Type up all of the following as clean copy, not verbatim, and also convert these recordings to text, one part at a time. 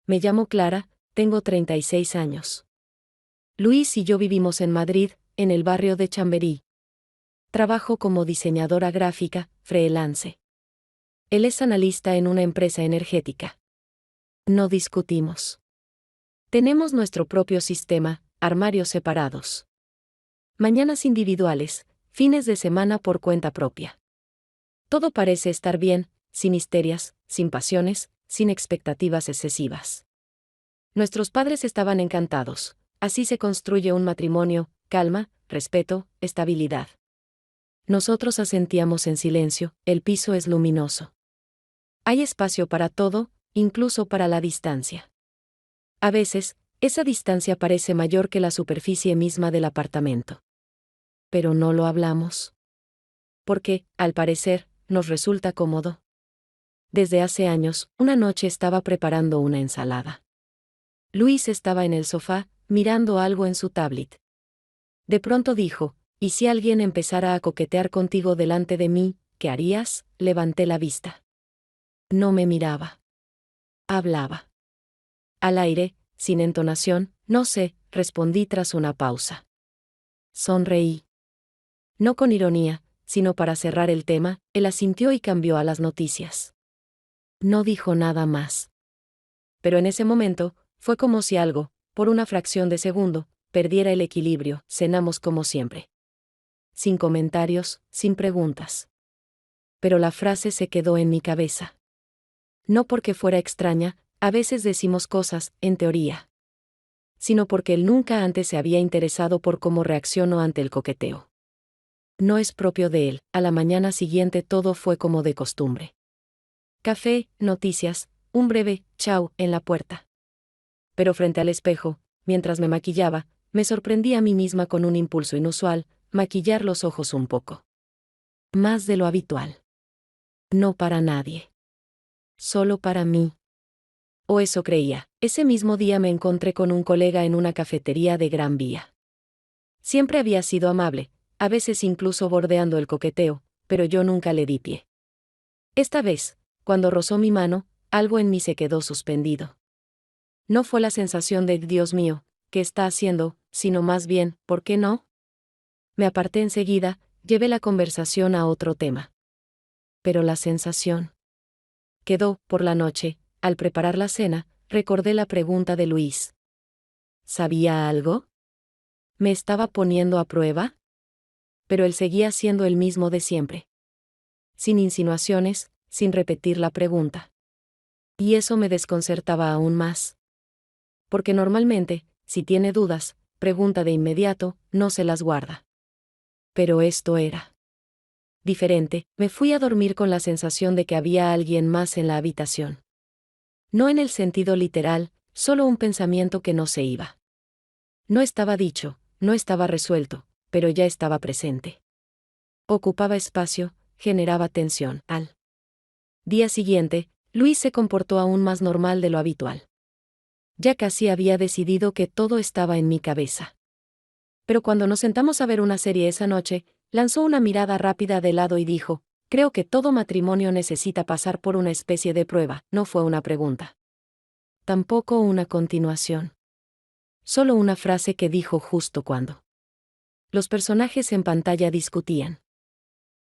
Me llamo Clara, tengo 36 años. Luis y yo vivimos en Madrid, en el barrio de Chamberí. Trabajo como diseñadora gráfica, freelance. Él es analista en una empresa energética. No discutimos. Tenemos nuestro propio sistema, armarios separados. Mañanas individuales, fines de semana por cuenta propia. Todo parece estar bien, sin histerias, sin pasiones, sin expectativas excesivas. Nuestros padres estaban encantados. Así se construye un matrimonio: calma, respeto, estabilidad. Nosotros asentíamos en silencio. El piso es luminoso. Hay espacio para todo, incluso para la distancia. A veces, esa distancia parece mayor que la superficie misma del apartamento. Pero no lo hablamos. Porque, al parecer, nos resulta cómodo. Desde hace años, una noche estaba preparando una ensalada. Luis estaba en el sofá, mirando algo en su tablet. De pronto dijo: ¿y si alguien empezara a coquetear contigo delante de mí, qué harías? Levanté la vista. No me miraba. Hablaba. Al aire, sin entonación, no sé, respondí tras una pausa. Sonreí. No con ironía, sino para cerrar el tema. Él asintió y cambió a las noticias. No dijo nada más. Pero en ese momento, fue como si algo, por una fracción de segundo, perdiera el equilibrio. Cenamos como siempre. Sin comentarios, sin preguntas. Pero la frase se quedó en mi cabeza. No porque fuera extraña, a veces decimos cosas, en teoría. Sino porque él nunca antes se había interesado por cómo reaccionó ante el coqueteo. No es propio de él. A la mañana siguiente todo fue como de costumbre. Café, noticias, un breve chau en la puerta. Pero frente al espejo, mientras me maquillaba, me sorprendí a mí misma con un impulso inusual: maquillar los ojos un poco. Más de lo habitual. No para nadie. Solo para mí. O eso creía. Ese mismo día me encontré con un colega en una cafetería de Gran Vía. Siempre había sido amable, a veces incluso bordeando el coqueteo, pero yo nunca le di pie. Esta vez, cuando rozó mi mano, algo en mí se quedó suspendido. No fue la sensación de «Dios mío, ¿qué está haciendo?», sino más bien «¿por qué no?». Me aparté enseguida, llevé la conversación a otro tema. Pero la sensación quedó. Por la noche, al preparar la cena, recordé la pregunta de Luis. ¿Sabía algo? ¿Me estaba poniendo a prueba? Pero él seguía siendo el mismo de siempre. Sin insinuaciones, sin repetir la pregunta. Y eso me desconcertaba aún más. Porque normalmente, si tiene dudas, pregunta de inmediato, no se las guarda. Pero esto era diferente. Me fui a dormir con la sensación de que había alguien más en la habitación. No en el sentido literal, solo un pensamiento que no se iba. No estaba dicho, no estaba resuelto, pero ya estaba presente. Ocupaba espacio, generaba tensión. Al día siguiente, Luis se comportó aún más normal de lo habitual. Ya casi había decidido que todo estaba en mi cabeza. Pero cuando nos sentamos a ver una serie esa noche, lanzó una mirada rápida de lado y dijo: creo que todo matrimonio necesita pasar por una especie de prueba. No fue una pregunta. Tampoco una continuación. Solo una frase que dijo justo cuando los personajes en pantalla discutían.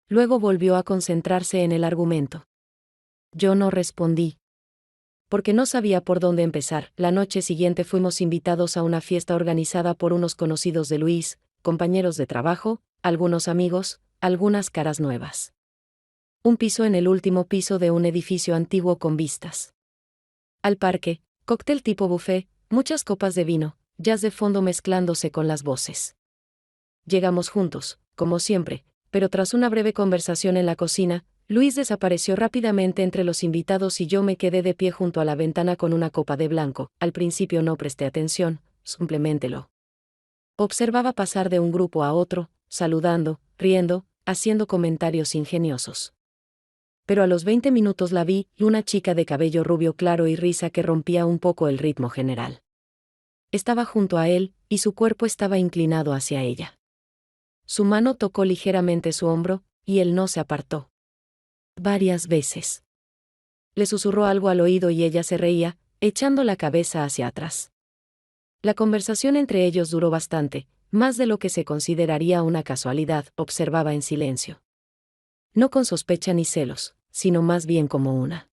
Luego volvió a concentrarse en el argumento. Yo no respondí. Porque no sabía por dónde empezar. La noche siguiente fuimos invitados a una fiesta organizada por unos conocidos de Luis, compañeros de trabajo, algunos amigos, algunas caras nuevas. Un piso en el último piso de un edificio antiguo con vistas al parque, cóctel tipo buffet, muchas copas de vino, jazz de fondo mezclándose con las voces. Llegamos juntos, como siempre, pero tras una breve conversación en la cocina, Luis desapareció rápidamente entre los invitados y yo me quedé de pie junto a la ventana con una copa de blanco. Al principio no presté atención, simplemente lo observaba pasar de un grupo a otro, saludando, riendo, haciendo comentarios ingeniosos. Pero a los 20 minutos la vi, una chica de cabello rubio claro y risa que rompía un poco el ritmo general. Estaba junto a él, y su cuerpo estaba inclinado hacia ella. Su mano tocó ligeramente su hombro, y él no se apartó. Varias veces. Le susurró algo al oído y ella se reía, echando la cabeza hacia atrás. La conversación entre ellos duró bastante, más de lo que se consideraría una casualidad, observaba en silencio. No con sospecha ni celos, sino más bien como una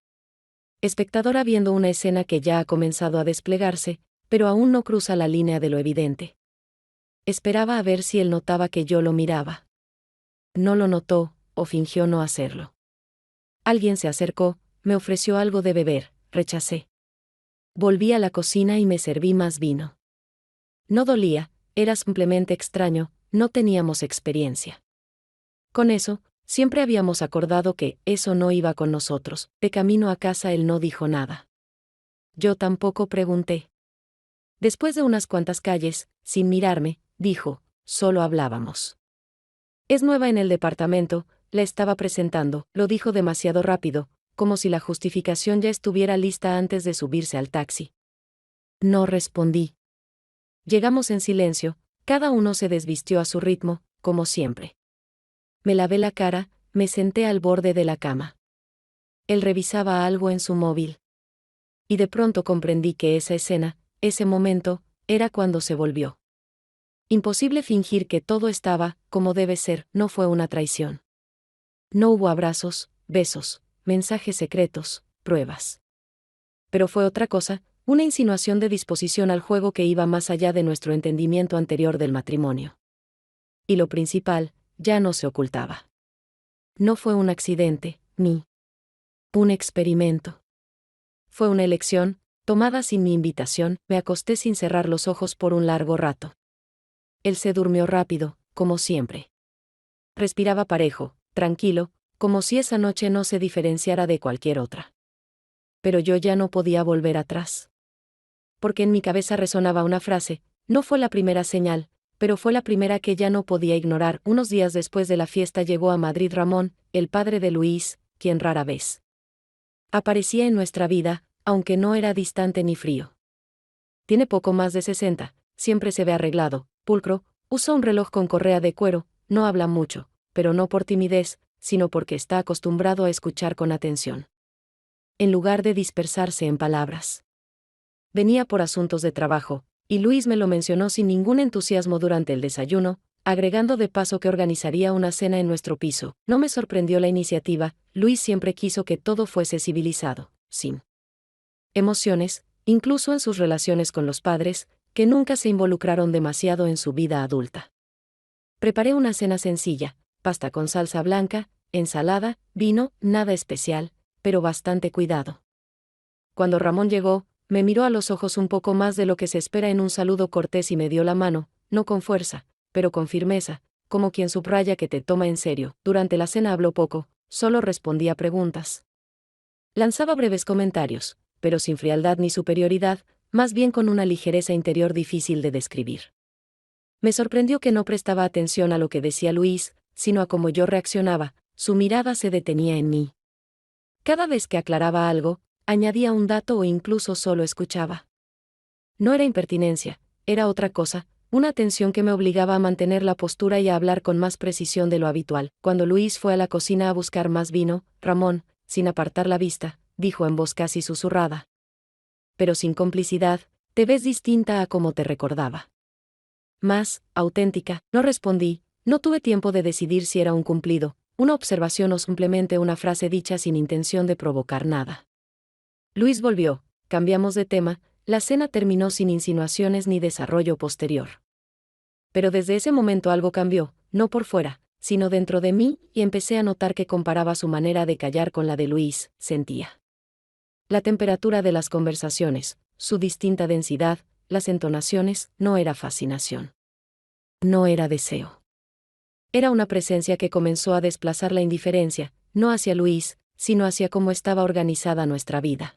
espectadora viendo una escena que ya ha comenzado a desplegarse, pero aún no cruza la línea de lo evidente. Esperaba a ver si él notaba que yo lo miraba. No lo notó, o fingió no hacerlo. Alguien se acercó, me ofreció algo de beber, rechacé. Volví a la cocina y me serví más vino. No dolía, era simplemente extraño, no teníamos experiencia. Con eso, siempre habíamos acordado que eso no iba con nosotros. De camino a casa él no dijo nada. Yo tampoco pregunté. Después de unas cuantas calles, sin mirarme, dijo, solo hablábamos. Es nueva en el departamento, la estaba presentando, lo dijo demasiado rápido, como si la justificación ya estuviera lista antes de subirse al taxi. No respondí. Llegamos en silencio, cada uno se desvistió a su ritmo, como siempre. Me lavé la cara, me senté al borde de la cama. Él revisaba algo en su móvil. Y de pronto comprendí que esa escena, ese momento, era cuando se volvió. Imposible fingir que todo estaba, como debe ser, no fue una traición. No hubo abrazos, besos, mensajes secretos, pruebas. Pero fue otra cosa, una insinuación de disposición al juego que iba más allá de nuestro entendimiento anterior del matrimonio. Y lo principal, ya no se ocultaba. No fue un accidente, ni un experimento. Fue una elección, tomada sin mi invitación, me acosté sin cerrar los ojos por un largo rato. Él se durmió rápido, como siempre. Respiraba parejo, tranquilo, como si esa noche no se diferenciara de cualquier otra. Pero yo ya no podía volver atrás. Porque en mi cabeza resonaba una frase, no fue la primera señal, pero fue la primera que ya no podía ignorar. Unos días después de la fiesta llegó a Madrid Ramón, el padre de Luis, quien rara vez aparecía en nuestra vida, aunque no era distante ni frío. Tiene poco más de 60, siempre se ve arreglado, pulcro, usa un reloj con correa de cuero, no habla mucho, pero no por timidez, sino porque está acostumbrado a escuchar con atención. En lugar de dispersarse en palabras. Venía por asuntos de trabajo, y Luis me lo mencionó sin ningún entusiasmo durante el desayuno, agregando de paso que organizaría una cena en nuestro piso. No me sorprendió la iniciativa, Luis siempre quiso que todo fuese civilizado, sin emociones, incluso en sus relaciones con los padres, que nunca se involucraron demasiado en su vida adulta. Preparé una cena sencilla, pasta con salsa blanca, ensalada, vino, nada especial, pero bastante cuidado. Cuando Ramón llegó, me miró a los ojos un poco más de lo que se espera en un saludo cortés y me dio la mano, no con fuerza, pero con firmeza, como quien subraya que te toma en serio. Durante la cena habló poco, solo respondía preguntas. Lanzaba breves comentarios, pero sin frialdad ni superioridad, más bien con una ligereza interior difícil de describir. Me sorprendió que no prestaba atención a lo que decía Luis, sino a cómo yo reaccionaba, su mirada se detenía en mí. Cada vez que aclaraba algo, añadía un dato o incluso solo escuchaba. No era impertinencia, era otra cosa, una atención que me obligaba a mantener la postura y a hablar con más precisión de lo habitual. Cuando Luis fue a la cocina a buscar más vino, Ramón, sin apartar la vista, dijo en voz casi susurrada. Pero sin complicidad, te ves distinta a como te recordaba. Más, auténtica, no respondí, no tuve tiempo de decidir si era un cumplido, una observación o simplemente una frase dicha sin intención de provocar nada. Luis volvió, cambiamos de tema, la cena terminó sin insinuaciones ni desarrollo posterior. Pero desde ese momento algo cambió, no por fuera, sino dentro de mí, y empecé a notar que comparaba su manera de callar con la de Luis, sentía la temperatura de las conversaciones, su distinta densidad, las entonaciones, no era fascinación. No era deseo. Era una presencia que comenzó a desplazar la indiferencia, no hacia Luis, sino hacia cómo estaba organizada nuestra vida.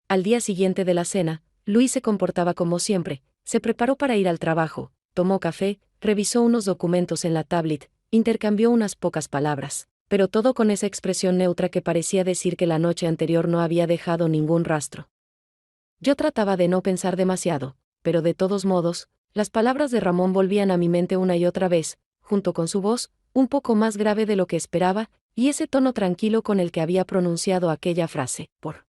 Al día siguiente de la cena, Luis se comportaba como siempre, se preparó para ir al trabajo, tomó café, revisó unos documentos en la tablet, intercambió unas pocas palabras, pero todo con esa expresión neutra que parecía decir que la noche anterior no había dejado ningún rastro. Yo trataba de no pensar demasiado, pero de todos modos, las palabras de Ramón volvían a mi mente una y otra vez, junto con su voz, un poco más grave de lo que esperaba, y ese tono tranquilo con el que había pronunciado aquella frase. Por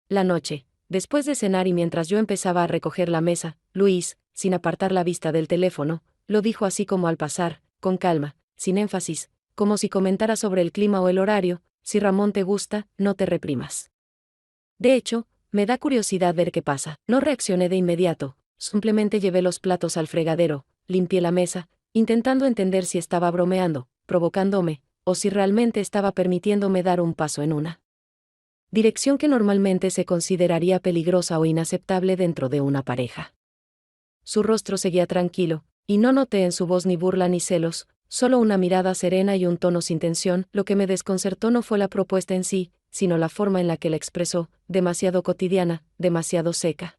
la noche, después de cenar y mientras yo empezaba a recoger la mesa, Luis, sin apartar la vista del teléfono, lo dijo así como al pasar, con calma, sin énfasis, como si comentara sobre el clima o el horario: si Ramón te gusta, no te reprimas. De hecho, me da curiosidad ver qué pasa. No reaccioné de inmediato, simplemente llevé los platos al fregadero, limpié la mesa, intentando entender si estaba bromeando, provocándome, o si realmente estaba permitiéndome dar un paso en una dirección que normalmente se consideraría peligrosa o inaceptable dentro de una pareja. Su rostro seguía tranquilo, y no noté en su voz ni burla ni celos, solo una mirada serena y un tono sin tensión. Lo que me desconcertó no fue la propuesta en sí, sino la forma en la que la expresó, demasiado cotidiana, demasiado seca.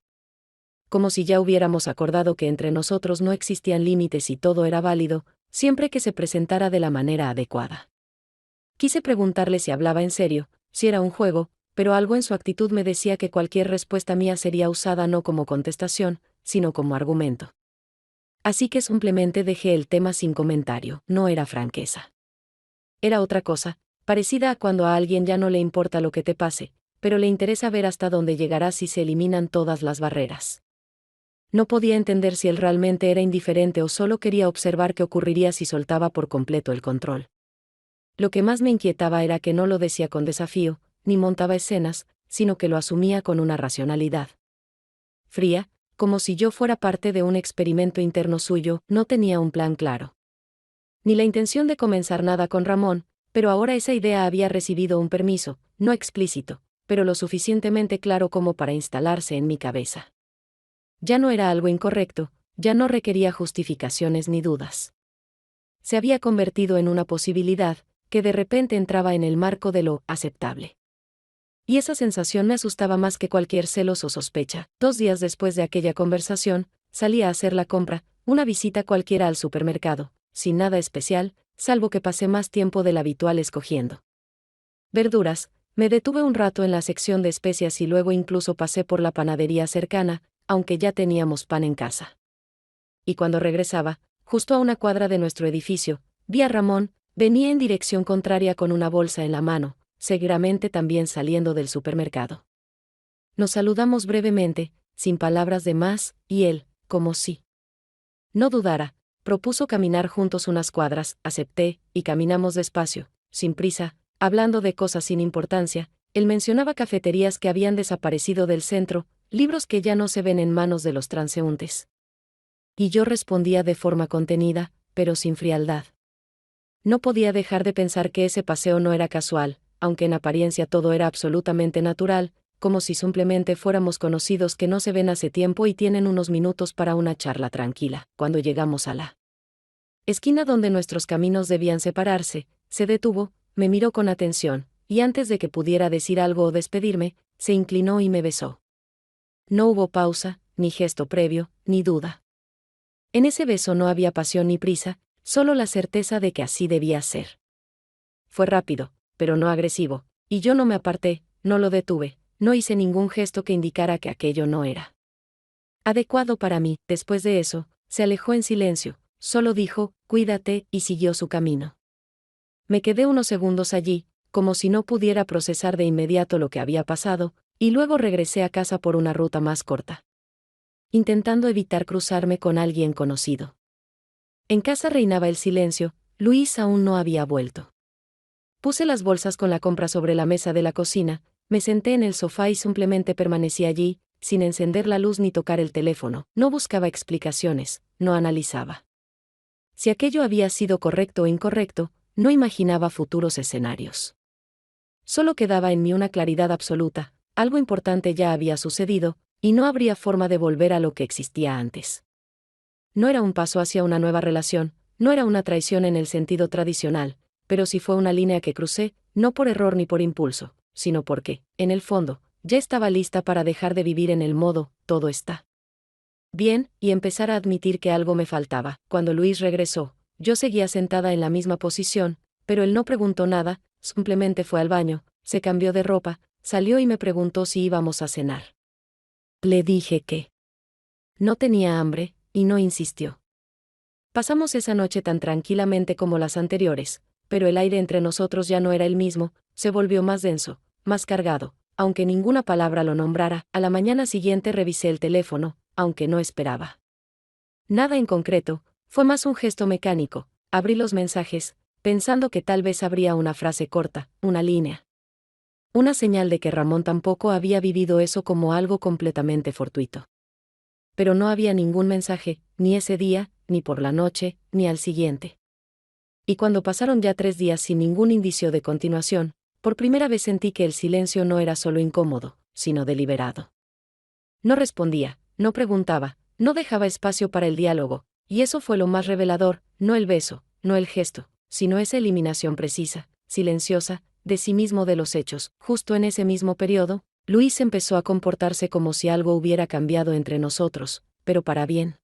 Como si ya hubiéramos acordado que entre nosotros no existían límites y todo era válido, siempre que se presentara de la manera adecuada. Quise preguntarle si hablaba en serio, si era un juego, pero algo en su actitud me decía que cualquier respuesta mía sería usada no como contestación, sino como argumento. Así que simplemente dejé el tema sin comentario. No era franqueza. Era otra cosa, parecida a cuando a alguien ya no le importa lo que te pase, pero le interesa ver hasta dónde llegarás si se eliminan todas las barreras. No podía entender si él realmente era indiferente o solo quería observar qué ocurriría si soltaba por completo el control. Lo que más me inquietaba era que no lo decía con desafío, ni montaba escenas, sino que lo asumía con una racionalidad fría, como si yo fuera parte de un experimento interno suyo. No tenía un plan claro, ni la intención de comenzar nada con Ramón, pero ahora esa idea había recibido un permiso, no explícito, pero lo suficientemente claro como para instalarse en mi cabeza. Ya no era algo incorrecto, ya no requería justificaciones ni dudas. Se había convertido en una posibilidad, que de repente entraba en el marco de lo aceptable. Y esa sensación me asustaba más que cualquier celos o sospecha. 2 días después de aquella conversación, salí a hacer la compra, una visita cualquiera al supermercado, sin nada especial, salvo que pasé más tiempo del habitual escogiendo verduras. Me detuve un rato en la sección de especias y luego incluso pasé por la panadería cercana, aunque ya teníamos pan en casa. Y cuando regresaba, justo a una cuadra de nuestro edificio, vi a Ramón. Venía en dirección contraria con una bolsa en la mano, seguramente también saliendo del supermercado. Nos saludamos brevemente, sin palabras de más, y él, como si no dudara, propuso caminar juntos unas cuadras. Acepté, y caminamos despacio, sin prisa, hablando de cosas sin importancia. Él mencionaba cafeterías que habían desaparecido del centro, libros que ya no se ven en manos de los transeúntes. Y yo respondía de forma contenida, pero sin frialdad. No podía dejar de pensar que ese paseo no era casual, aunque en apariencia todo era absolutamente natural, como si simplemente fuéramos conocidos que no se ven hace tiempo y tienen unos minutos para una charla tranquila. Cuando llegamos a la esquina donde nuestros caminos debían separarse, se detuvo, me miró con atención, y antes de que pudiera decir algo o despedirme, se inclinó y me besó. No hubo pausa, ni gesto previo, ni duda. En ese beso no había pasión ni prisa, solo la certeza de que así debía ser. Fue rápido, pero no agresivo, y yo no me aparté, no lo detuve, no hice ningún gesto que indicara que aquello no era adecuado para mí. Después de eso, se alejó en silencio, solo dijo: cuídate, y siguió su camino. Me quedé unos segundos allí, como si no pudiera procesar de inmediato lo que había pasado, y luego regresé a casa por una ruta más corta, intentando evitar cruzarme con alguien conocido. En casa reinaba el silencio. Luis aún no había vuelto. Puse las bolsas con la compra sobre la mesa de la cocina, me senté en el sofá y simplemente permanecí allí, sin encender la luz ni tocar el teléfono. No buscaba explicaciones, no analizaba si aquello había sido correcto o incorrecto, no imaginaba futuros escenarios. Solo quedaba en mí una claridad absoluta: algo importante ya había sucedido, y no habría forma de volver a lo que existía antes. No era un paso hacia una nueva relación, no era una traición en el sentido tradicional, pero sí fue una línea que crucé, no por error ni por impulso, sino porque, en el fondo, ya estaba lista para dejar de vivir en el modo todo está bien, y empezar a admitir que algo me faltaba. Cuando Luis regresó, yo seguía sentada en la misma posición, pero él no preguntó nada, simplemente fue al baño, se cambió de ropa, salió y me preguntó si íbamos a cenar. Le dije que no tenía hambre, y no insistió. Pasamos esa noche tan tranquilamente como las anteriores, pero el aire entre nosotros ya no era el mismo, se volvió más denso, más cargado, aunque ninguna palabra lo nombrara. A la mañana siguiente revisé el teléfono, aunque no esperaba nada en concreto, fue más un gesto mecánico. Abrí los mensajes, pensando que tal vez habría una frase corta, una línea. Una señal de que Ramón tampoco había vivido eso como algo completamente fortuito. Pero no había ningún mensaje, ni ese día, ni por la noche, ni al siguiente. Y cuando pasaron ya 3 días sin ningún indicio de continuación, por primera vez sentí que el silencio no era solo incómodo, sino deliberado. No respondía, no preguntaba, no dejaba espacio para el diálogo, y eso fue lo más revelador, no el beso, no el gesto, sino esa eliminación precisa, silenciosa, de sí mismo de los hechos. Justo en ese mismo periodo, Luis empezó a comportarse como si algo hubiera cambiado entre nosotros, pero para bien.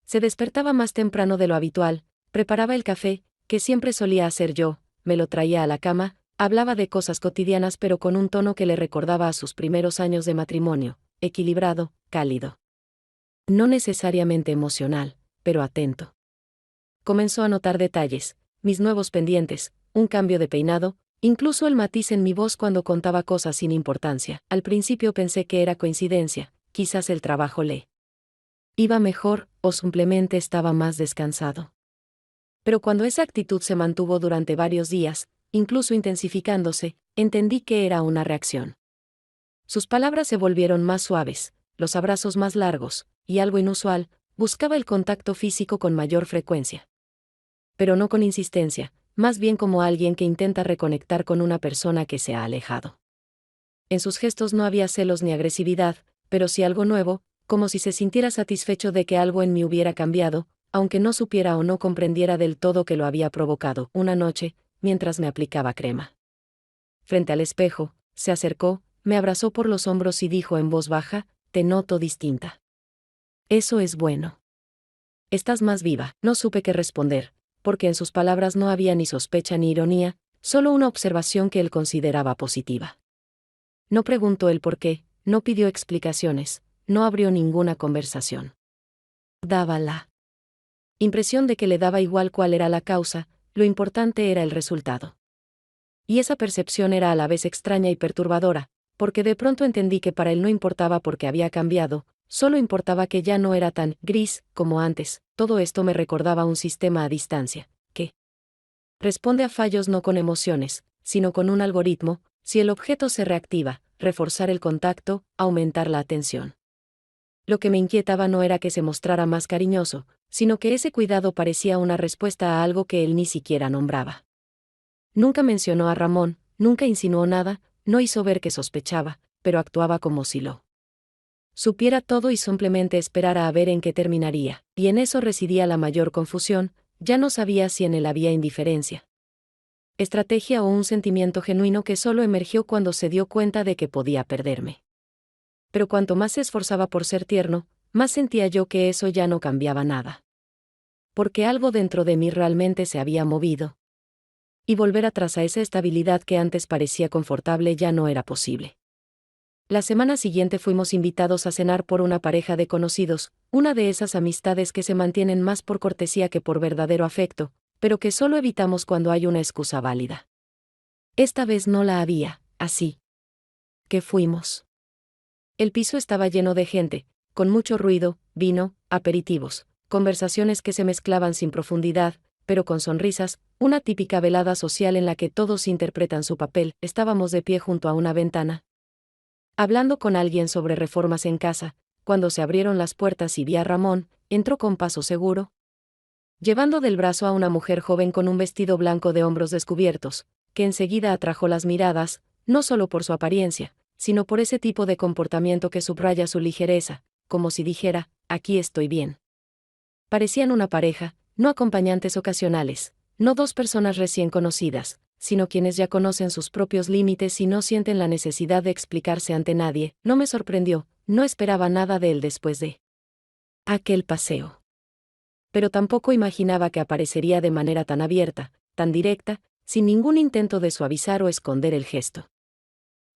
Se despertaba más temprano de lo habitual, preparaba el café, que siempre solía hacer yo, me lo traía a la cama, hablaba de cosas cotidianas pero con un tono que le recordaba a sus primeros años de matrimonio, equilibrado, cálido. No necesariamente emocional, pero atento. Comenzó a notar detalles, mis nuevos pendientes, un cambio de peinado, incluso el matiz en mi voz cuando contaba cosas sin importancia. Al principio pensé que era coincidencia, quizás el trabajo le iba mejor, o simplemente estaba más descansado. Pero cuando esa actitud se mantuvo durante varios días, incluso intensificándose, entendí que era una reacción. Sus palabras se volvieron más suaves, los abrazos más largos, y algo inusual, buscaba el contacto físico con mayor frecuencia. Pero no con insistencia, más bien como alguien que intenta reconectar con una persona que se ha alejado. En sus gestos no había celos ni agresividad, pero sí algo nuevo, como si se sintiera satisfecho de que algo en mí hubiera cambiado, aunque no supiera o no comprendiera del todo que lo había provocado. Una noche, mientras me aplicaba crema frente al espejo, se acercó, me abrazó por los hombros y dijo en voz baja, «Te noto distinta. Eso es bueno. Estás más viva». No supe qué responder, porque en sus palabras no había ni sospecha ni ironía, solo una observación que él consideraba positiva. No preguntó el por qué, no pidió explicaciones, no abrió ninguna conversación. Daba la impresión de que le daba igual cuál era la causa, lo importante era el resultado. Y esa percepción era a la vez extraña y perturbadora, porque de pronto entendí que para él no importaba porque había cambiado, solo importaba que ya no era tan gris como antes. Todo esto me recordaba un sistema a distancia, que responde a fallos no con emociones, sino con un algoritmo. Si el objeto se reactiva, reforzar el contacto, aumentar la atención. Lo que me inquietaba no era que se mostrara más cariñoso, sino que ese cuidado parecía una respuesta a algo que él ni siquiera nombraba. Nunca mencionó a Ramón, nunca insinuó nada, no hizo ver que sospechaba, pero actuaba como si lo supiera todo y simplemente esperara a ver en qué terminaría, y en eso residía la mayor confusión. Ya no sabía si en él había indiferencia, estrategia o un sentimiento genuino que solo emergió cuando se dio cuenta de que podía perderme. Pero cuanto más se esforzaba por ser tierno, más sentía yo que eso ya no cambiaba nada. Porque algo dentro de mí realmente se había movido. Y volver atrás a esa estabilidad que antes parecía confortable ya no era posible. La semana siguiente fuimos invitados a cenar por una pareja de conocidos, una de esas amistades que se mantienen más por cortesía que por verdadero afecto, pero que solo evitamos cuando hay una excusa válida. Esta vez no la había, así que fuimos. El piso estaba lleno de gente, con mucho ruido, vino, aperitivos, conversaciones que se mezclaban sin profundidad, pero con sonrisas, una típica velada social en la que todos interpretan su papel. Estábamos de pie junto a una ventana, hablando con alguien sobre reformas en casa, cuando se abrieron las puertas y vi a Ramón, entró con paso seguro, llevando del brazo a una mujer joven con un vestido blanco de hombros descubiertos, que enseguida atrajo las miradas, no solo por su apariencia, sino por ese tipo de comportamiento que subraya su ligereza, como si dijera, aquí estoy bien. Parecían una pareja, no acompañantes ocasionales, no dos personas recién conocidas, sino quienes ya conocen sus propios límites y no sienten la necesidad de explicarse ante nadie. No me sorprendió, no esperaba nada de él después de aquel paseo. Pero tampoco imaginaba que aparecería de manera tan abierta, tan directa, sin ningún intento de suavizar o esconder el gesto.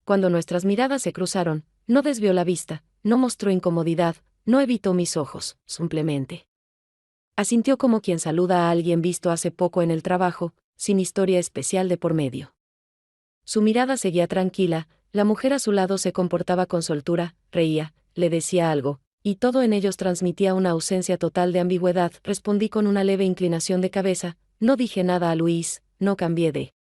Cuando nuestras miradas se cruzaron, no desvió la vista, no mostró incomodidad, no evitó mis ojos, simplemente asintió como quien saluda a alguien visto hace poco en el trabajo, sin historia especial de por medio. Su mirada seguía tranquila, la mujer a su lado se comportaba con soltura, reía, le decía algo, y todo en ellos transmitía una ausencia total de ambigüedad. Respondí con una leve inclinación de cabeza, no dije nada a Luis, no cambié de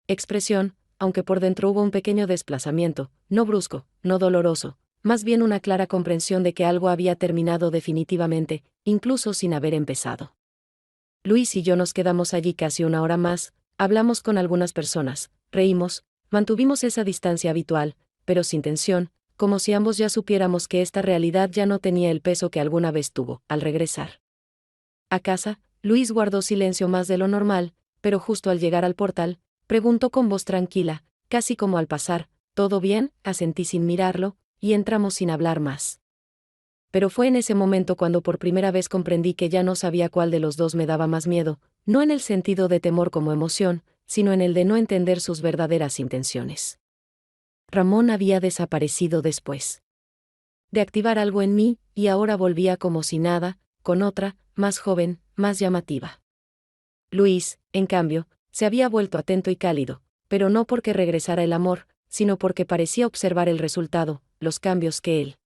expresión, aunque por dentro hubo un pequeño desplazamiento, no brusco, no doloroso, más bien una clara comprensión de que algo había terminado definitivamente, incluso sin haber empezado. Luis y yo nos quedamos allí casi una hora más, hablamos con algunas personas, reímos, mantuvimos esa distancia habitual, pero sin tensión, como si ambos ya supiéramos que esta realidad ya no tenía el peso que alguna vez tuvo. Al regresar a casa, Luis guardó silencio más de lo normal, pero justo al llegar al portal, preguntó con voz tranquila, casi como al pasar, ¿todo bien?, asentí sin mirarlo, y entramos sin hablar más. Pero fue en ese momento cuando por primera vez comprendí que ya no sabía cuál de los dos me daba más miedo, no en el sentido de temor como emoción, sino en el de no entender sus verdaderas intenciones. Ramón había desaparecido después de activar algo en mí, y ahora volvía como si nada, con otra, más joven, más llamativa. Luis, en cambio, se había vuelto atento y cálido, pero no porque regresara el amor, sino porque parecía observar el resultado, los cambios que él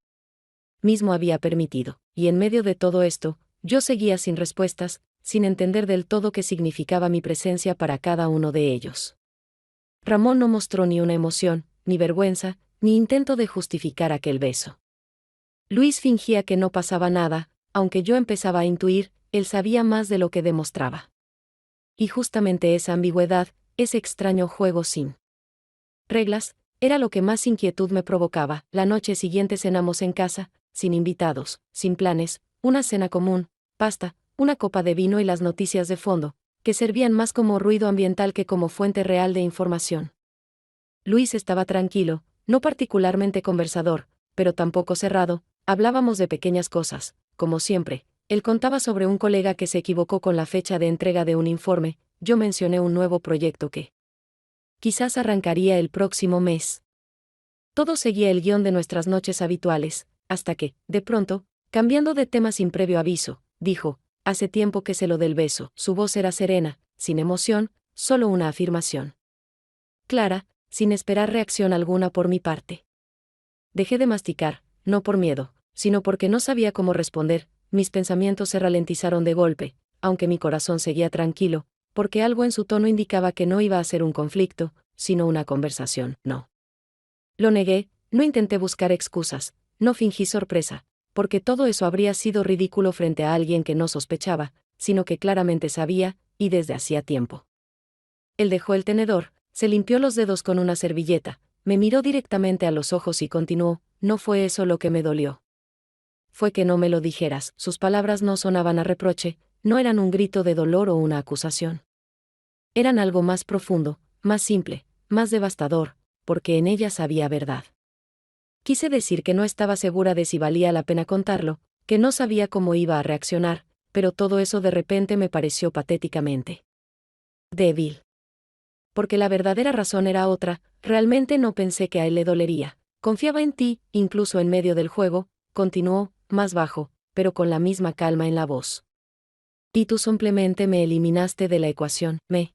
mismo había permitido, y en medio de todo esto, yo seguía sin respuestas, sin entender del todo qué significaba mi presencia para cada uno de ellos. Ramón no mostró ni una emoción, ni vergüenza, ni intento de justificar aquel beso. Luis fingía que no pasaba nada, aunque yo empezaba a intuir, él sabía más de lo que demostraba. Y justamente esa ambigüedad, ese extraño juego sin reglas, era lo que más inquietud me provocaba. La noche siguiente cenamos en casa, sin invitados, sin planes, una cena común, pasta, una copa de vino y las noticias de fondo, que servían más como ruido ambiental que como fuente real de información. Luis estaba tranquilo, no particularmente conversador, pero tampoco cerrado, hablábamos de pequeñas cosas, como siempre. Él contaba sobre un colega que se equivocó con la fecha de entrega de un informe, yo mencioné un nuevo proyecto que quizás arrancaría el próximo mes. Todo seguía el guión de nuestras noches habituales, hasta que, de pronto, cambiando de tema sin previo aviso, dijo, hace tiempo que sé lo del beso. Su voz era serena, sin emoción, solo una afirmación clara, sin esperar reacción alguna por mi parte. Dejé de masticar, no por miedo, sino porque no sabía cómo responder. Mis pensamientos se ralentizaron de golpe, aunque mi corazón seguía tranquilo, porque algo en su tono indicaba que no iba a ser un conflicto, sino una conversación. No. Lo negué, no intenté buscar excusas, no fingí sorpresa, porque todo eso habría sido ridículo frente a alguien que no sospechaba, sino que claramente sabía, y desde hacía tiempo. Él dejó el tenedor, se limpió los dedos con una servilleta, me miró directamente a los ojos y continuó, no fue eso lo que me dolió. Fue que no me lo dijeras. Sus palabras no sonaban a reproche, no eran un grito de dolor o una acusación. Eran algo más profundo, más simple, más devastador, porque en ellas había verdad. Quise decir que no estaba segura de si valía la pena contarlo, que no sabía cómo iba a reaccionar, pero todo eso de repente me pareció patéticamente débil. Porque la verdadera razón era otra, realmente no pensé que a él le dolería. Confiaba en ti, incluso en medio del juego, continuó, más bajo, pero con la misma calma en la voz. Y tú simplemente me eliminaste de la ecuación. Me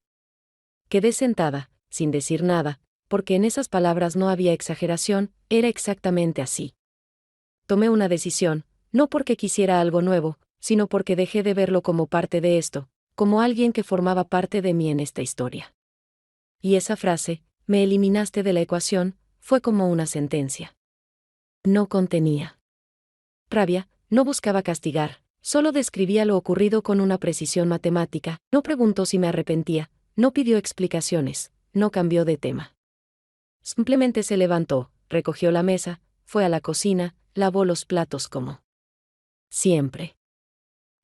quedé sentada, sin decir nada, porque en esas palabras no había exageración, era exactamente así. Tomé una decisión, no porque quisiera algo nuevo, sino porque dejé de verlo como parte de esto, como alguien que formaba parte de mí en esta historia. Y esa frase, me eliminaste de la ecuación, fue como una sentencia. No contenía rabia, no buscaba castigar, solo describía lo ocurrido con una precisión matemática, no preguntó si me arrepentía, no pidió explicaciones, no cambió de tema. Simplemente se levantó, recogió la mesa, fue a la cocina, lavó los platos como siempre.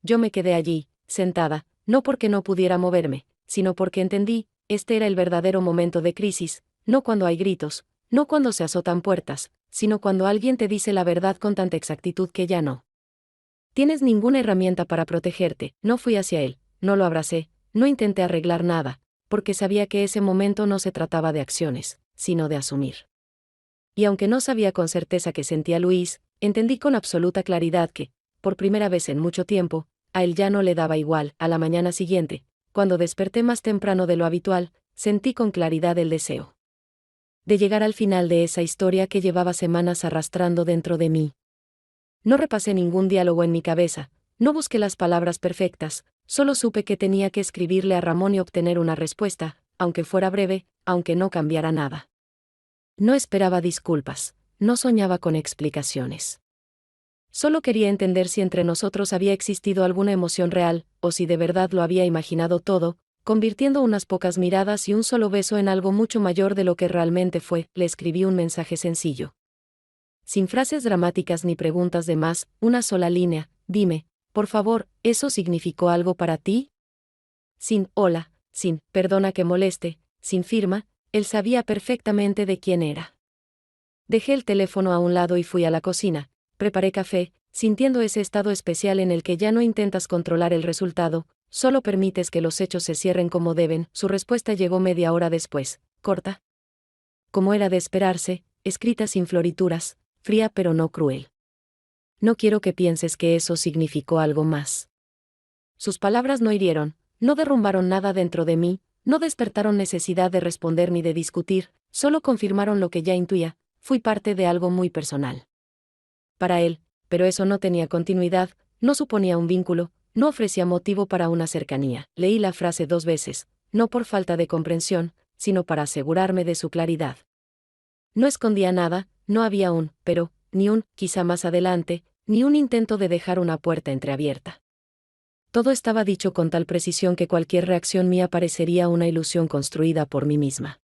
Yo me quedé allí, sentada, no porque no pudiera moverme, sino porque entendí, este era el verdadero momento de crisis, no cuando hay gritos, no cuando se azotan puertas, sino cuando alguien te dice la verdad con tanta exactitud que ya no tienes ninguna herramienta para protegerte. No fui hacia él, no lo abracé, no intenté arreglar nada, porque sabía que ese momento no se trataba de acciones, sino de asumir. Y aunque no sabía con certeza qué sentía Luis, entendí con absoluta claridad que, por primera vez en mucho tiempo, a él ya no le daba igual. A la mañana siguiente, cuando desperté más temprano de lo habitual, sentí con claridad el deseo de llegar al final de esa historia que llevaba semanas arrastrando dentro de mí. No repasé ningún diálogo en mi cabeza, no busqué las palabras perfectas, solo supe que tenía que escribirle a Ramón y obtener una respuesta, aunque fuera breve, aunque no cambiara nada. No esperaba disculpas, no soñaba con explicaciones. Solo quería entender si entre nosotros había existido alguna emoción real, o si de verdad lo había imaginado todo, convirtiendo unas pocas miradas y un solo beso en algo mucho mayor de lo que realmente fue. Le escribí un mensaje sencillo. Sin frases dramáticas ni preguntas de más, una sola línea: dime, por favor, ¿eso significó algo para ti? Sin hola, sin perdona que moleste, sin firma, él sabía perfectamente de quién era. Dejé el teléfono a un lado y fui a la cocina, preparé café, sintiendo ese estado especial en el que ya no intentas controlar el resultado, solo permites que los hechos se cierren como deben. Su respuesta llegó media hora después, corta, como era de esperarse, escrita sin florituras, fría pero no cruel. No quiero que pienses que eso significó algo más. Sus palabras no hirieron, no derrumbaron nada dentro de mí, no despertaron necesidad de responder ni de discutir, solo confirmaron lo que ya intuía: fui parte de algo muy personal. Para él, pero eso no tenía continuidad, no suponía un vínculo, no ofrecía motivo para una cercanía. Leí la frase 2 veces, no por falta de comprensión, sino para asegurarme de su claridad. No escondía nada, no había un pero, ni un quizá más adelante, ni un intento de dejar una puerta entreabierta. Todo estaba dicho con tal precisión que cualquier reacción mía parecería una ilusión construida por mí misma.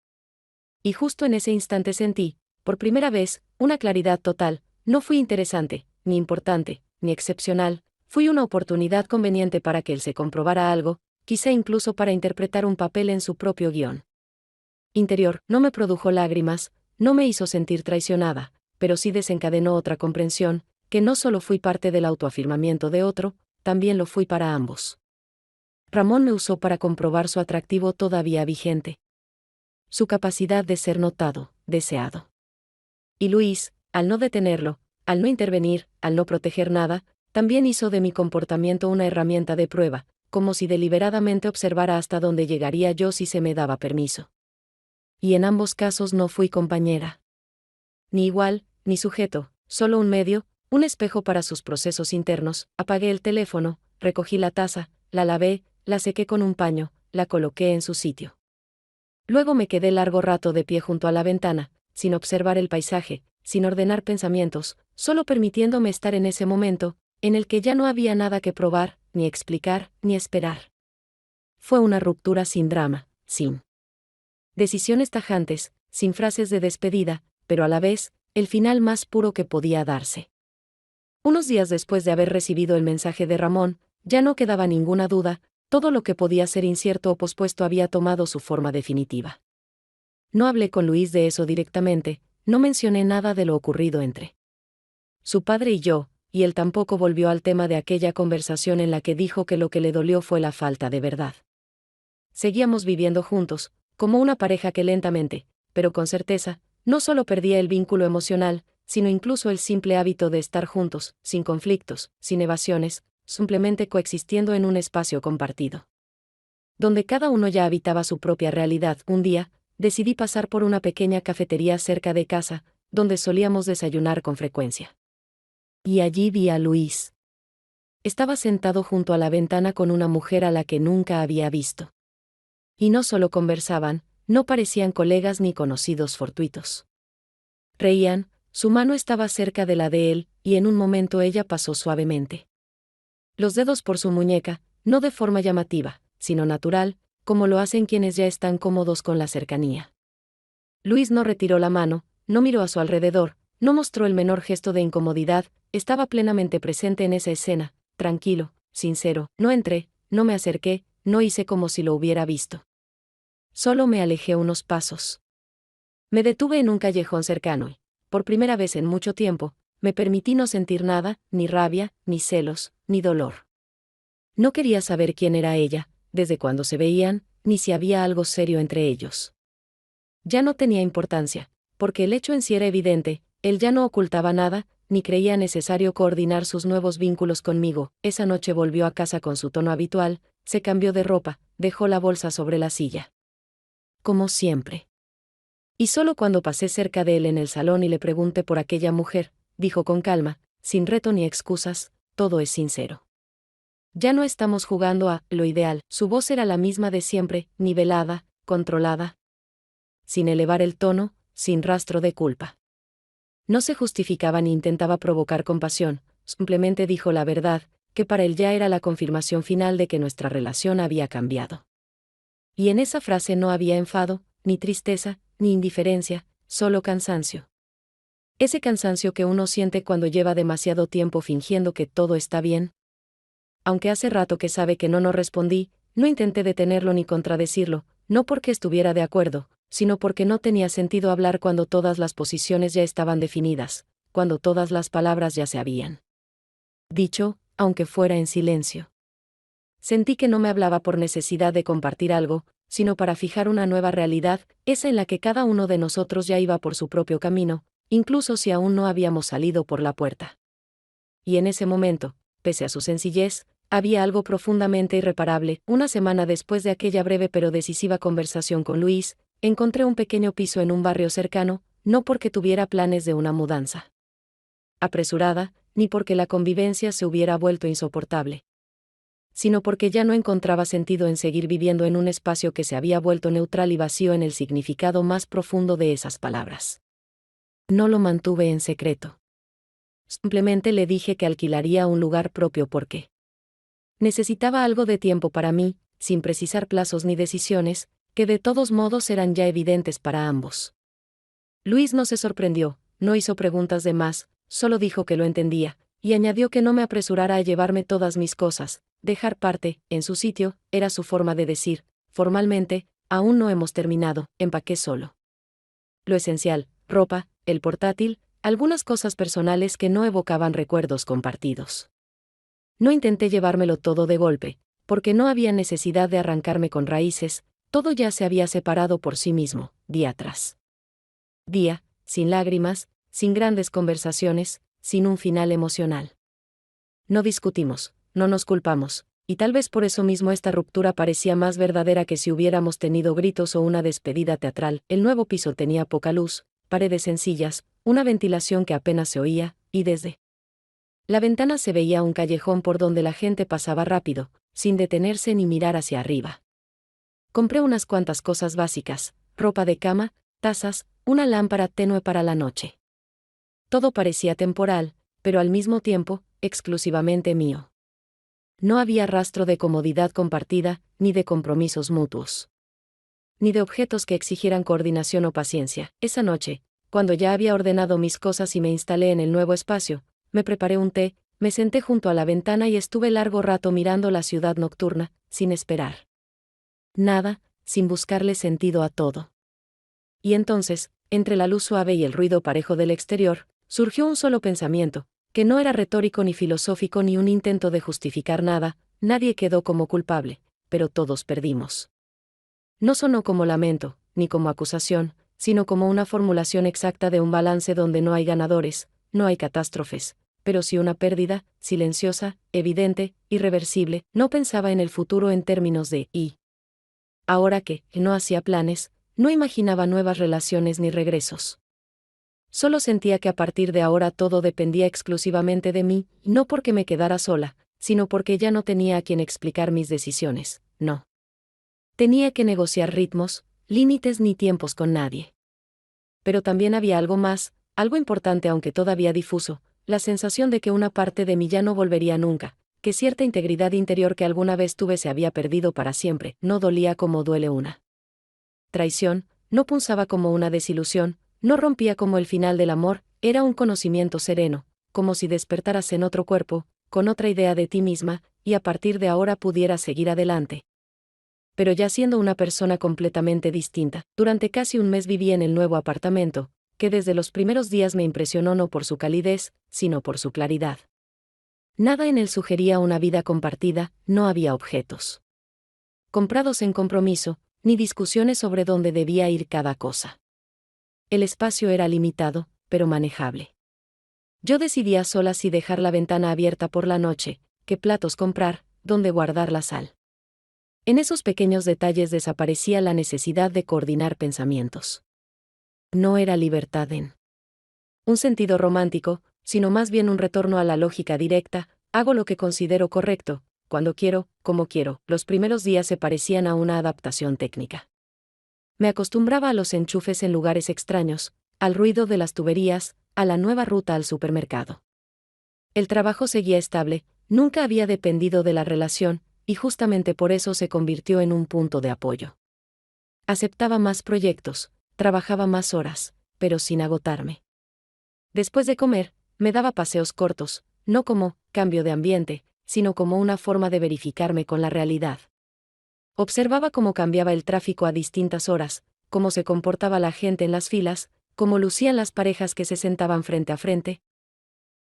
Y justo en ese instante sentí, por primera vez, una claridad total. No fui interesante, ni importante, ni excepcional, fui una oportunidad conveniente para que él se comprobara algo, quizá incluso para interpretar un papel en su propio guión. Interior, no me produjo lágrimas, no me hizo sentir traicionada, pero sí desencadenó otra comprensión, que no solo fui parte del autoafirmamiento de otro, también lo fui para ambos. Ramón me usó para comprobar su atractivo todavía vigente. Su capacidad de ser notado, deseado. Y Luis, al no detenerlo, al no intervenir, al no proteger nada, también hizo de mi comportamiento una herramienta de prueba, como si deliberadamente observara hasta dónde llegaría yo si se me daba permiso. Y en ambos casos no fui compañera. Ni igual, ni sujeto, solo un medio, un espejo para sus procesos internos. Apagué el teléfono, recogí la taza, la lavé, la sequé con un paño, la coloqué en su sitio. Luego me quedé largo rato de pie junto a la ventana, sin observar el paisaje, sin ordenar pensamientos, solo permitiéndome estar en ese momento, en el que ya no había nada que probar, ni explicar, ni esperar. Fue una ruptura sin drama, sin decisiones tajantes, sin frases de despedida, pero a la vez, el final más puro que podía darse. Unos días después de haber recibido el mensaje de Ramón, ya no quedaba ninguna duda, todo lo que podía ser incierto o pospuesto había tomado su forma definitiva. No hablé con Luis de eso directamente, no mencioné nada de lo ocurrido entre su padre y yo, y él tampoco volvió al tema de aquella conversación en la que dijo que lo que le dolió fue la falta de verdad. Seguíamos viviendo juntos, como una pareja que lentamente, pero con certeza, no solo perdía el vínculo emocional, sino incluso el simple hábito de estar juntos, sin conflictos, sin evasiones, simplemente coexistiendo en un espacio compartido, donde cada uno ya habitaba su propia realidad. Un día, decidí pasar por una pequeña cafetería cerca de casa, donde solíamos desayunar con frecuencia. Y allí vi a Luis. Estaba sentado junto a la ventana con una mujer a la que nunca había visto. Y no solo conversaban, no parecían colegas ni conocidos fortuitos. Reían, su mano estaba cerca de la de él, y en un momento ella pasó suavemente los dedos por su muñeca, no de forma llamativa, sino natural, como lo hacen quienes ya están cómodos con la cercanía. Luis no retiró la mano, no miró a su alrededor, no mostró el menor gesto de incomodidad, estaba plenamente presente en esa escena, tranquilo, sincero. No entré, no me acerqué, no hice como si lo hubiera visto. Solo me alejé unos pasos. Me detuve en un callejón cercano y, por primera vez en mucho tiempo, me permití no sentir nada, ni rabia, ni celos, ni dolor. No quería saber quién era ella, desde cuándo se veían, ni si había algo serio entre ellos. Ya no tenía importancia, porque el hecho en sí era evidente, él ya no ocultaba nada, ni creía necesario coordinar sus nuevos vínculos conmigo. Esa noche volvió a casa con su tono habitual, se cambió de ropa, dejó la bolsa sobre la silla. Como siempre. Y solo cuando pasé cerca de él en el salón y le pregunté por aquella mujer, dijo con calma, sin reto ni excusas, todo es sincero. Ya no estamos jugando a lo ideal. Su voz era la misma de siempre, nivelada, controlada. Sin elevar el tono, sin rastro de culpa. No se justificaba ni intentaba provocar compasión, simplemente dijo la verdad, que para él ya era la confirmación final de que nuestra relación había cambiado. Y en esa frase no había enfado, ni tristeza, ni indiferencia, solo cansancio. Ese cansancio que uno siente cuando lleva demasiado tiempo fingiendo que todo está bien. Aunque hace rato que sabe que no respondí, no intenté detenerlo ni contradecirlo, no porque estuviera de acuerdo, sino porque no tenía sentido hablar cuando todas las posiciones ya estaban definidas, cuando todas las palabras ya se habían dicho, aunque fuera en silencio. Sentí que no me hablaba por necesidad de compartir algo, sino para fijar una nueva realidad, esa en la que cada uno de nosotros ya iba por su propio camino, incluso si aún no habíamos salido por la puerta. Y en ese momento, pese a su sencillez, había algo profundamente irreparable. Una semana después de aquella breve pero decisiva conversación con Luis, encontré un pequeño piso en un barrio cercano, no porque tuviera planes de una mudanza apresurada, ni porque la convivencia se hubiera vuelto insoportable, sino porque ya no encontraba sentido en seguir viviendo en un espacio que se había vuelto neutral y vacío en el significado más profundo de esas palabras. No lo mantuve en secreto. Simplemente le dije que alquilaría un lugar propio porque necesitaba algo de tiempo para mí, sin precisar plazos ni decisiones, que de todos modos eran ya evidentes para ambos. Luis no se sorprendió, no hizo preguntas de más, solo dijo que lo entendía, y añadió que no me apresurara a llevarme todas mis cosas. Dejar parte, en su sitio, era su forma de decir, formalmente, aún no hemos terminado, empaqué solo lo esencial, ropa, el portátil, algunas cosas personales que no evocaban recuerdos compartidos. No intenté llevármelo todo de golpe, porque no había necesidad de arrancarme con raíces, todo ya se había separado por sí mismo, día tras día, sin lágrimas, sin grandes conversaciones, sin un final emocional. No discutimos, no nos culpamos, y tal vez por eso mismo esta ruptura parecía más verdadera que si hubiéramos tenido gritos o una despedida teatral. El nuevo piso tenía poca luz, paredes sencillas, una ventilación que apenas se oía, y desde la ventana se veía un callejón por donde la gente pasaba rápido, sin detenerse ni mirar hacia arriba. Compré unas cuantas cosas básicas, ropa de cama, tazas, una lámpara tenue para la noche. Todo parecía temporal, pero al mismo tiempo, exclusivamente mío. No había rastro de comodidad compartida, ni de compromisos mutuos. Ni de objetos que exigieran coordinación o paciencia. Esa noche, cuando ya había ordenado mis cosas y me instalé en el nuevo espacio, me preparé un té, me senté junto a la ventana y estuve largo rato mirando la ciudad nocturna, sin esperar nada, sin buscarle sentido a todo. Y entonces, entre la luz suave y el ruido parejo del exterior, surgió un solo pensamiento, que no era retórico ni filosófico ni un intento de justificar nada. Nadie quedó como culpable, pero todos perdimos. No sonó como lamento, ni como acusación, sino como una formulación exacta de un balance donde no hay ganadores, no hay catástrofes, pero sí una pérdida, silenciosa, evidente, irreversible. No pensaba en el futuro en términos de «y». Ahora que no hacía planes, no imaginaba nuevas relaciones ni regresos. Solo sentía que a partir de ahora todo dependía exclusivamente de mí, no porque me quedara sola, sino porque ya no tenía a quien explicar mis decisiones, no. Tenía que negociar ritmos, límites ni tiempos con nadie. Pero también había algo más, algo importante aunque todavía difuso, la sensación de que una parte de mí ya no volvería nunca, que cierta integridad interior que alguna vez tuve se había perdido para siempre. No dolía como duele una traición, no punzaba como una desilusión, no rompía como el final del amor, era un conocimiento sereno, como si despertaras en otro cuerpo, con otra idea de ti misma, y a partir de ahora pudieras seguir adelante. Pero ya siendo una persona completamente distinta, durante casi un mes viví en el nuevo apartamento, que desde los primeros días me impresionó no por su calidez, sino por su claridad. Nada en él sugería una vida compartida, no había objetos comprados en compromiso, ni discusiones sobre dónde debía ir cada cosa. El espacio era limitado, pero manejable. Yo decidía sola si dejar la ventana abierta por la noche, qué platos comprar, dónde guardar la sal. En esos pequeños detalles desaparecía la necesidad de coordinar pensamientos. No era libertad en un sentido romántico, sino más bien un retorno a la lógica directa: hago lo que considero correcto, cuando quiero, como quiero. Los primeros días se parecían a una adaptación técnica. Me acostumbraba a los enchufes en lugares extraños, al ruido de las tuberías, a la nueva ruta al supermercado. El trabajo seguía estable, nunca había dependido de la relación, y justamente por eso se convirtió en un punto de apoyo. Aceptaba más proyectos, trabajaba más horas, pero sin agotarme. Después de comer, me daba paseos cortos, no como cambio de ambiente, sino como una forma de verificarme con la realidad. Observaba cómo cambiaba el tráfico a distintas horas, cómo se comportaba la gente en las filas, cómo lucían las parejas que se sentaban frente a frente.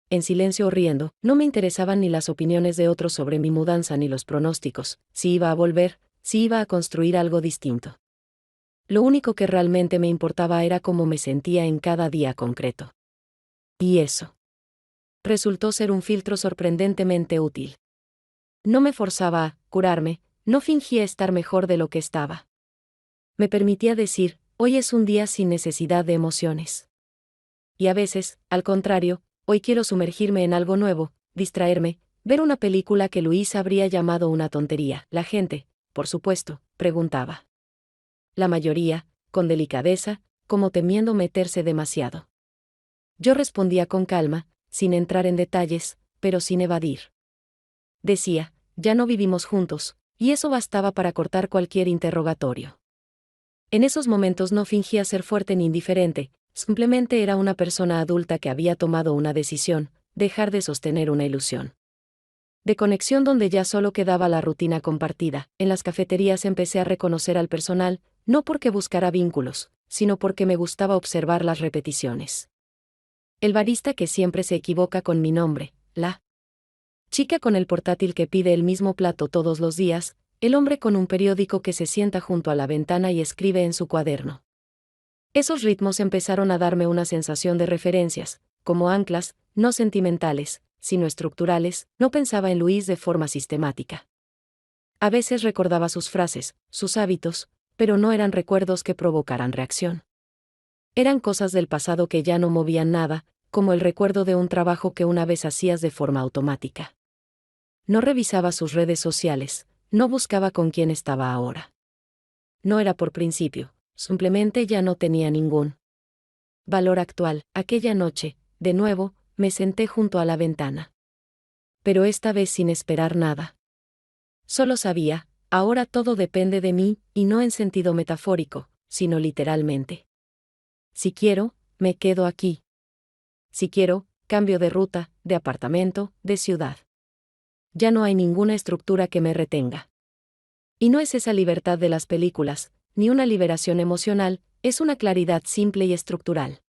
En silencio o riendo, no me interesaban ni las opiniones de otros sobre mi mudanza ni los pronósticos, si iba a volver, si iba a construir algo distinto. Lo único que realmente me importaba era cómo me sentía en cada día concreto. Y eso resultó ser un filtro sorprendentemente útil. No me forzaba a curarme, no fingía estar mejor de lo que estaba. Me permitía decir, hoy es un día sin necesidad de emociones. Y a veces, al contrario, hoy quiero sumergirme en algo nuevo, distraerme, ver una película que Luis habría llamado una tontería. La gente, por supuesto, preguntaba. La mayoría, con delicadeza, como temiendo meterse demasiado. Yo respondía con calma, sin entrar en detalles, pero sin evadir. Decía, ya no vivimos juntos, y eso bastaba para cortar cualquier interrogatorio. En esos momentos no fingía ser fuerte ni indiferente, simplemente era una persona adulta que había tomado una decisión: dejar de sostener una ilusión de conexión donde ya solo quedaba la rutina compartida. En las cafeterías empecé a reconocer al personal, no porque buscara vínculos, sino porque me gustaba observar las repeticiones. El barista que siempre se equivoca con mi nombre, la chica con el portátil que pide el mismo plato todos los días, el hombre con un periódico que se sienta junto a la ventana y escribe en su cuaderno. Esos ritmos empezaron a darme una sensación de referencias, como anclas, no sentimentales, sino estructurales. No pensaba en Luis de forma sistemática. A veces recordaba sus frases, sus hábitos, pero no eran recuerdos que provocaran reacción. Eran cosas del pasado que ya no movían nada, como el recuerdo de un trabajo que una vez hacías de forma automática. No revisaba sus redes sociales, no buscaba con quién estaba ahora. No era por principio, simplemente ya no tenía ningún valor actual. Aquella noche, de nuevo, me senté junto a la ventana. Pero esta vez sin esperar nada. Solo sabía, ahora todo depende de mí, y no en sentido metafórico, sino literalmente. Si quiero, me quedo aquí. Si quiero, cambio de ruta, de apartamento, de ciudad. Ya no hay ninguna estructura que me retenga. Y no es esa libertad de las películas, ni una liberación emocional, es una claridad simple y estructural.